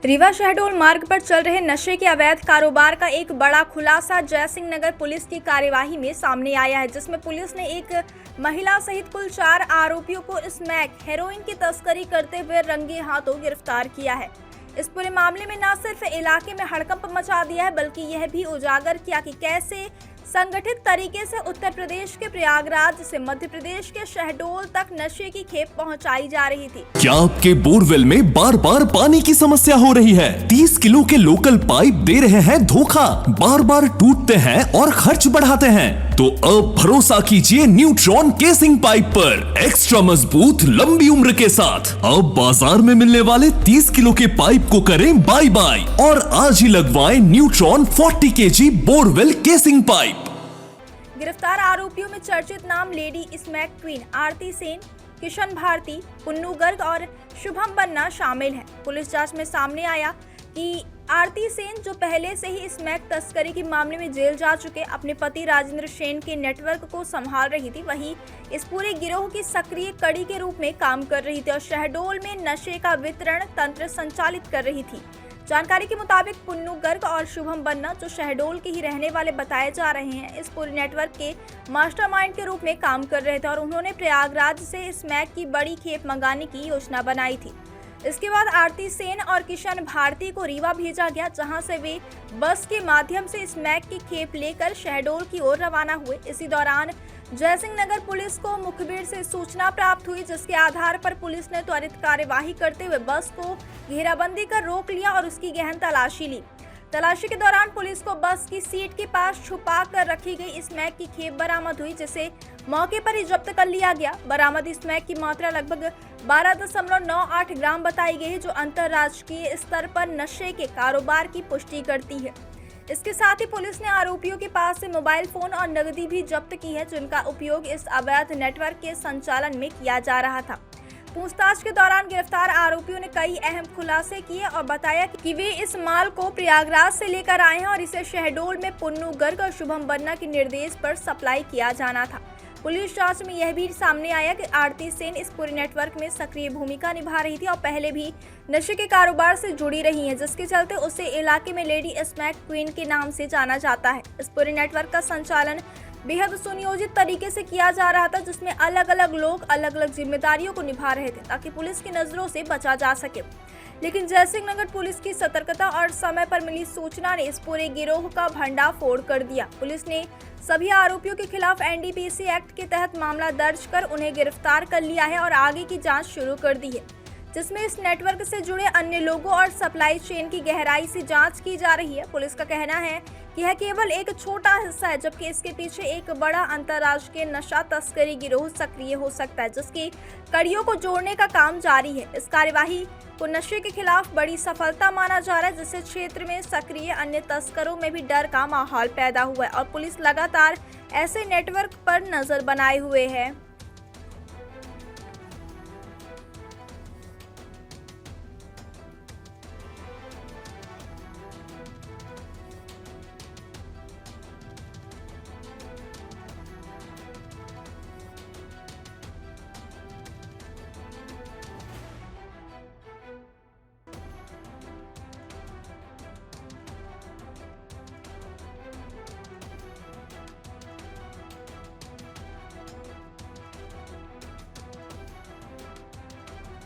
रीवा शहडोल मार्ग पर चल रहे नशे के अवैध कारोबार का एक बड़ा खुलासा जयसिंह नगर पुलिस की कार्यवाही में सामने आया है, जिसमें पुलिस ने एक महिला सहित कुल 4 आरोपियों को स्मैक हेरोइन की तस्करी करते हुए रंगे हाथों गिरफ्तार किया है। इस पूरे मामले में न सिर्फ इलाके में हड़कंप मचा दिया है, बल्कि यह भी उजागर किया कि कैसे संगठित तरीके से उत्तर प्रदेश के प्रयागराज से मध्य प्रदेश के शहडोल तक नशे की खेप पहुंचाई जा रही थी। क्या आपके बोरवेल में बार बार पानी की समस्या हो रही है? 30 किलो के लोकल पाइप दे रहे हैं धोखा, बार बार टूटते हैं और खर्च बढ़ाते हैं? तो अब भरोसा कीजिए न्यूट्रॉन केसिंग पाइप पर, एक्स्ट्रा मजबूत लंबी उम्र के साथ। अब बाजार में मिलने वाले 30 किलो के पाइप को करें बाय बाय और आज ही लगवाएं neutron 40 kg borewell casing pipe. गिरफ्तार आरोपियों में चर्चित नाम लेडी स्मैक क्वीन आरती सेन, किशन भारती, पुन्नू गर्ग और शुभम बन्ना शामिल हैं। पुलिस जांच में सामने आया कि आरती सेन, जो पहले से ही स्मैक तस्करी के मामले में जेल जा चुके, अपने पति राजेंद्र सेन के नेटवर्क को संभाल रही थी। वहीं इस पूरे गिरोह की सक्रिय कड़ी के रूप में काम कर रही थी और शहडोल में नशे का वितरण तंत्र संचालित कर रही थी। जानकारी के मुताबिक पुन्नू गर्ग और शुभम बन्ना, जो शहडोल के ही रहने वाले बताए जा रहे हैं, इस पूरे नेटवर्क के मास्टरमाइंड के रूप में काम कर रहे थे और उन्होंने प्रयागराज से स्मैक की बड़ी खेप मंगाने की योजना बनाई थी। इसके बाद आरती सेन और किशन भारती को रीवा भेजा गया, जहां से वे बस के माध्यम से स्मैक की खेप लेकर शहडोल की ओर रवाना हुए। इसी दौरान जयसिंह नगर पुलिस को मुखबिर से सूचना प्राप्त हुई, जिसके आधार पर पुलिस ने त्वरित कार्यवाही करते हुए बस को घेराबंदी कर रोक लिया और उसकी गहन तलाशी ली। तलाशी के दौरान पुलिस को बस की सीट के पास छुपा कर रखी गई स्मैक की खेप बरामद हुई, जिसे मौके पर ही जब्त कर लिया गया। बरामद स्मैक की मात्रा लगभग 12.98 ग्राम बताई गई है, जो अंतर्राष्ट्रीय स्तर पर नशे के कारोबार की पुष्टि करती है। इसके साथ ही पुलिस ने आरोपियों के पास से मोबाइल फोन और नकदी भी जब्त की है, जिनका उपयोग इस अवैध नेटवर्क के संचालन में किया जा रहा था। पूछताछ के दौरान गिरफ्तार आरोपियों ने कई अहम खुलासे किए और बताया कि वे इस माल को प्रयागराज से लेकर आए हैं और इसे शहडोल में पुन्नू गर्ग और शुभम बन्ना के निर्देश पर सप्लाई किया जाना था। पुलिस जांच में यह भी सामने आया कि आरती सेन इस पूरे नेटवर्क में सक्रिय भूमिका निभा रही थी और पहले भी नशे के कारोबार से जुड़ी रही है, जिसके चलते उसे इलाके में लेडी स्मैक क्वीन के नाम से जाना जाता है। इस पूरे नेटवर्क का संचालन बेहद सुनियोजित तरीके से किया जा रहा था, जिसमें अलग अलग लोग अलग अलग जिम्मेदारियों को निभा रहे थे ताकि पुलिस की नजरों से बचा जा सके। लेकिन जयसिंह नगर पुलिस की सतर्कता और समय पर मिली सूचना ने इस पूरे गिरोह का भंडाफोड़ कर दिया। पुलिस ने सभी आरोपियों के खिलाफ एनडीपीसी एक्ट के तहत मामला दर्ज कर उन्हें गिरफ्तार कर लिया है और आगे की जांच शुरू कर दी है, जिसमें इस नेटवर्क से जुड़े अन्य लोगों और सप्लाई चेन की गहराई से जांच की जा रही है। पुलिस का कहना है कि यह केवल एक छोटा हिस्सा है, जबकि इसके पीछे एक बड़ा अंतर्राष्ट्रीय नशा तस्करी गिरोह सक्रिय हो सकता है, जिसकी कड़ियों को जोड़ने का काम जारी है। इस कार्यवाही को नशे के खिलाफ बड़ी सफलता माना जा रहा है, जिससे क्षेत्र में सक्रिय अन्य तस्करों में भी डर का माहौल पैदा हुआ है और पुलिस लगातार ऐसे नेटवर्क पर नजर बनाए हुए है।